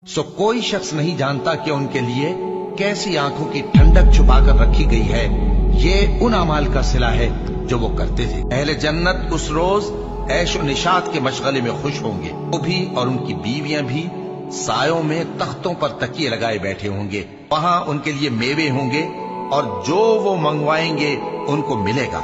सो कोई शख्स नहीं जानता कि उनके लिए कैसी आंखों की ठंडक छुपाकर रखी गई है। ये उन अमाल का सिला है जो वो करते थे। अहले जन्नत उस रोज ऐशो निशात के मशगले में खुश होंगे। वो भी और उनकी बीवियां भी सायों में तख्तों पर तकिए लगाए बैठे होंगे। वहां उनके लिए मेवे होंगे और जो वो मंगवाएंगे उनको मिलेगा।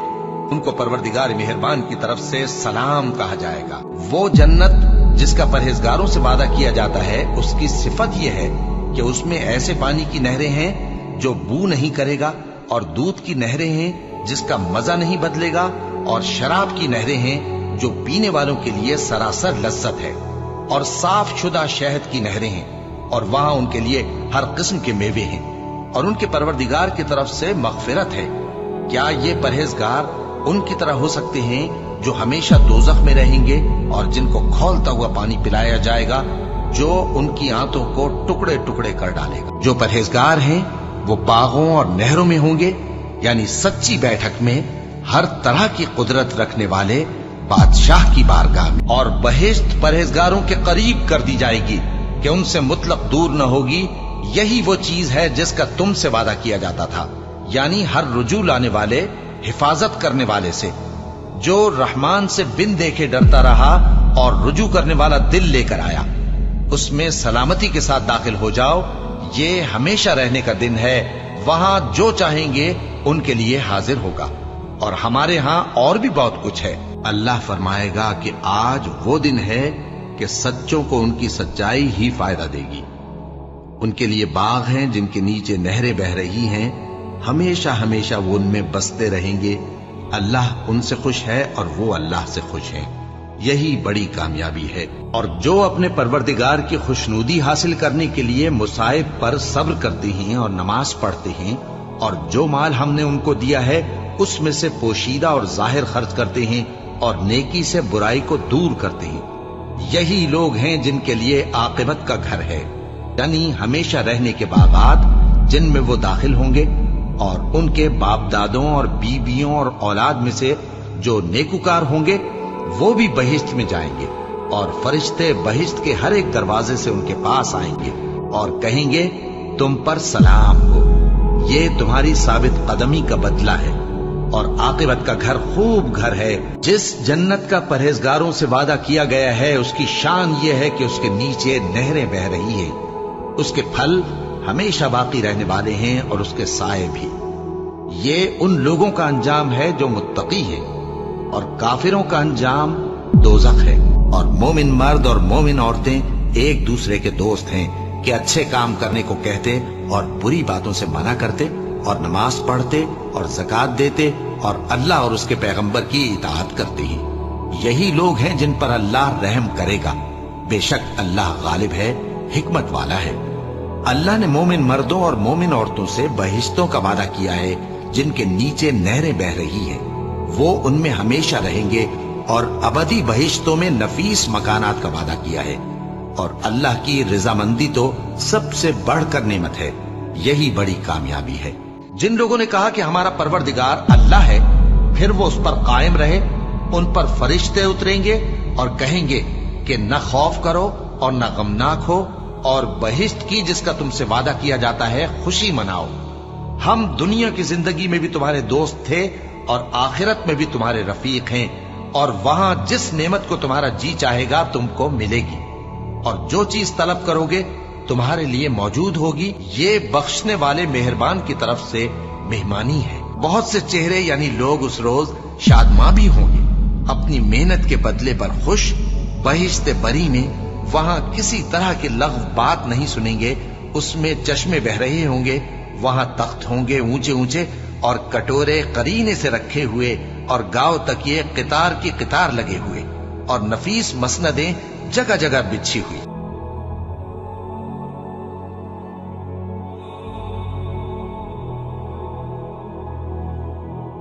उनको परवरदिगार मेहरबान की तरफ से सलाम कहा जाएगा। वो जन्नत जिसका परहेजगारों से वादा किया जाता है, उसकी सिफत यह है कि उसमें ऐसे पानी की नहरें हैं जो बू नहीं करेगा, और दूध की नहरें हैं जिसका मजा नहीं बदलेगा, और शराब की नहरें हैं जो पीने वालों के लिए सरासर लज्जत है, और साफ शुदा शहद की नहरें हैं, और वहां उनके लिए हर किस्म के मेवे हैं, और उनके परवरदिगार की तरफ से मगफिरत है। क्या ये परहेजगार उनकी तरह हो सकते हैं जो हमेशा दोजख में रहेंगे और जिनको खौलता हुआ पानी पिलाया जाएगा जो उनकी आंतों को टुकड़े टुकड़े कर डालेगा। जो परहेजगार हैं वो बागों और नहरों में होंगे, यानी सच्ची बैठक में हर तरह की कुदरत रखने वाले बादशाह की बारगाह में। और बहिश्त परहेजगारों के करीब कर दी जाएगी कि उनसे मुतलक दूर न होगी। यही वो चीज है जिसका तुमसे वादा किया जाता था, यानी हर रुजू लाने वाले, हिफाजत करने वाले से, जो रहमान से बिन देखे डरता रहा और रुजू करने वाला दिल लेकर आया। उसमें सलामती के साथ दाखिल हो जाओ। ये हमेशा रहने का दिन है। वहां जो चाहेंगे उनके लिए हाजिर होगा। और हमारे यहां और भी बहुत कुछ है। अल्लाह फरमाएगा कि आज वो दिन है कि सच्चों को उनकी सच्चाई ही फायदा देगी। उनके लिए बाग हैं जिनके नीचे नहरें बह रही हैं। हमेशा हमेशा वो उनमें बसते रहेंगे। अल्लाह उनसे खुश है और वो अल्लाह से खुश है। यही बड़ी कामयाबी है। और जो अपने परवरदिगार की खुशनूदी हासिल करने के लिए मुसाइब पर सब्र करते हैं और नमाज पढ़ते हैं, और जो माल हमने उनको दिया है उसमें से पोशीदा और जाहिर खर्च करते हैं, और नेकी से बुराई को दूर करते हैं, यही लोग हैं जिनके लिए आकिबत का घर है, यानी हमेशा रहने के बागात जिनमें वो दाखिल होंगे। और उनके बाप दादों और बीबियों और औलाद में से जो नेकुकार होंगे वो भी बहिश्त में जाएंगे, और फरिश्ते बहिश्त के हर एक दरवाजे से उनके पास आएंगे और कहेंगे तुम पर सलाम हो। ये तुम्हारी साबित कदमी का बदला है, और आकिबत का घर खूब घर है। जिस जन्नत का परहेजगारों से वादा किया गया है उसकी शान ये है कि उसके नीचे नहरें बह रही है। उसके फल हमेशा बाकी रहने वाले हैं और उसके साए भी। ये उन लोगों का अंजाम है जो मुत्तकी है, और काफिरों का अंजाम दोज़ख है। और मोमिन मर्द और मोमिन औरतें एक दूसरे के दोस्त हैं कि अच्छे काम करने को कहते और बुरी बातों से मना करते, और नमाज पढ़ते और ज़कात देते, और अल्लाह और उसके पैगंबर की इताअत करते हैं। यही लोग हैं जिन पर अल्लाह रहम करेगा। बेशक अल्लाह गालिब है, हिकमत वाला है। अल्लाह ने मोमिन मर्दों और मोमिन औरतों से बहिश्तों का वादा किया है जिनके नीचे नहरें बह रही हैं। वो उनमें हमेशा रहेंगे, और अबदी बहिश्तों में नफीस मकानात का वादा किया है। और अल्लाह की रिजामंदी तो सबसे बढ़कर नेमत है। यही बड़ी कामयाबी है। जिन लोगों ने कहा कि हमारा परवरदिगार अल्लाह है, फिर वो उस पर कायम रहे, उन पर फरिश्ते उतरेंगे और कहेंगे कि न खौफ करो और न गमनाक हो, और बहिश्त की जिसका तुमसे वादा किया जाता है खुशी मनाओ। हम दुनिया की जिंदगी में भी तुम्हारे दोस्त थे और आखिरत में भी तुम्हारे रफीक हैं, और वहां जिस नेमत को तुम्हारा जी चाहेगा तुमको मिलेगी, और जो चीज तलब करोगे तुम्हारे लिए मौजूद होगी। ये बख्शने वाले मेहरबान की तरफ से मेहमानी है। बहुत से चेहरे यानी लोग उस रोज शादमां भी होंगे, अपनी मेहनत के बदले पर खुश। बहिश्ते बरी में वहां किसी तरह की लग़्व बात नहीं सुनेंगे। उसमें चश्मे बह रहे होंगे, वहां तख्त होंगे ऊंचे ऊंचे, और कटोरे करीने से रखे हुए, और गांव तक ये कितार की कितार लगे हुए, और नफीस मसनदें जगह जगह बिछी हुई।